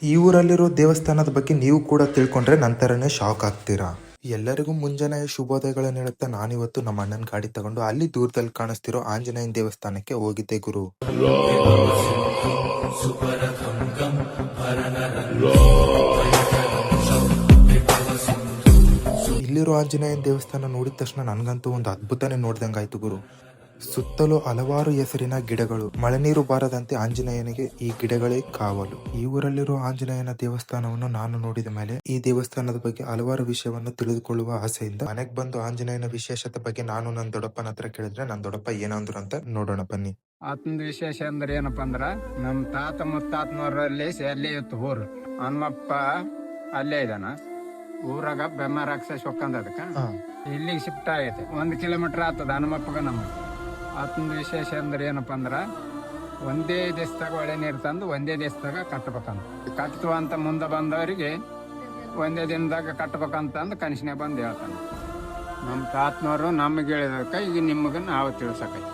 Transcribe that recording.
ಈ ಊರಲ್ಲಿರೋ ದೇವಸ್ಥಾನದ ಬಗ್ಗೆ ನೀವು ಕೂಡ ತಿಳ್ಕೊಂಡ್ರೆ ನಂತರನೇ ಶಾಕ್ ಆಗ್ತೀರಾ. ಎಲ್ಲರಿಗೂ ಮುಂಜಾನೆ ಶುಭೋದಯಗಳನ್ನು ಹೇಳುತ್ತಾ ನಾನಿವತ್ತು ನಮ್ಮ ಅಣ್ಣನ ಗಾಡಿ ತಗೊಂಡು ಅಲ್ಲಿ ದೂರದಲ್ಲಿ ಕಾಣಿಸ್ತಿರೋ ಆಂಜನೇಯನ ದೇವಸ್ಥಾನಕ್ಕೆ ಹೋಗಿದ್ದೆ ಗುರು. ಇಲ್ಲಿರೋ ಆಂಜನೇಯನ ದೇವಸ್ಥಾನ ನೋಡಿದ ತಕ್ಷಣ ನನ್ಗಂತೂ ಒಂದು ಅದ್ಭುತನೇ ನೋಡ್ದಂಗಾಯ್ತು ಗುರು. ಸುತ್ತಲೂ ಹಲವಾರು ಹೆಸರಿನ ಗಿಡಗಳು, ಮಳೆ ನೀರು ಬಾರದಂತೆ ಆಂಜನೇಯನಿಗೆ ಈ ಗಿಡಗಳೇ ಕಾವಲು. ಈ ಊರಲ್ಲಿರೋ ಆಂಜನೇಯನ ದೇವಸ್ಥಾನವನ್ನು ನಾನು ನೋಡಿದ ಮೇಲೆ ಈ ದೇವಸ್ಥಾನದ ಬಗ್ಗೆ ಹಲವಾರು ವಿಷಯವನ್ನು ತಿಳಿದುಕೊಳ್ಳುವ ಆಸೆಯಿಂದ ಮನೆಗೆ ಬಂದು ಆಂಜನೇಯನ ವಿಶೇಷತೆ ಬಗ್ಗೆ ನಾನು ನನ್ನ ದೊಡ್ಡಪ್ಪನ ಹತ್ರ ಕೇಳಿದ್ರೆ ನನ್ನ ದೊಡ್ಡಪ್ಪ ಏನಂದ್ರು ಅಂತ ನೋಡೋಣ ಬನ್ನಿ. ಆತನ ವಿಶೇಷ ಅಂದ್ರೆ ಏನಪ್ಪಾ ಅಂದ್ರ ನಮ್ ತಾತ ಮುತ್ತಾತನವರಲ್ಲಿ ಅಲ್ಲೇ ಇತ್ತು ಊರು. ಹನುಮಪ್ಪ ಅಲ್ಲೇ ಇದಾನ. ಊರಾಗ ಬೆಮ್ಮ ರಾಕ್ಷಸ ಹೊಕ್ಕಂದ ಅದಕ್ಕ ಇಲ್ಲಿಗೆ ಶಿಫ್ಟ್ ಆಗೈತೆ. 1 ಕಿಲೋಮೀಟರ್ ಆಗ್ತದ ಹನುಮಪ್ಪಗ ನಮ್ಮ. ಆತನ ವಿಶೇಷ ಅಂದ್ರೆ ಏನಪ್ಪಾ ಅಂದ್ರ ಒಂದೇ ದೇಶದಾಗ ಒಳ್ಳೆ ನೀರು ತಂದು ಒಂದೇ ದೇಶದಾಗ ಕಟ್ಟಬೇಕಂತ. ಕಟ್ಟುವ ಅಂತ ಮುಂದೆ ಬಂದವರಿಗೆ ಒಂದೇ ದಿನದಾಗ ಕಟ್ಟಬೇಕಂತಂದು ಕನಸಿನ ಬಂದು ಹೇಳ್ತಾನೆ. ನಮ್ಮ ತಾತನವರು ನಮಗೆ ಹೇಳಿದಕ್ಕ ಈಗ ನಿಮಗೆ ನಾವು ತಿಳ್ಸಕೈತಿ.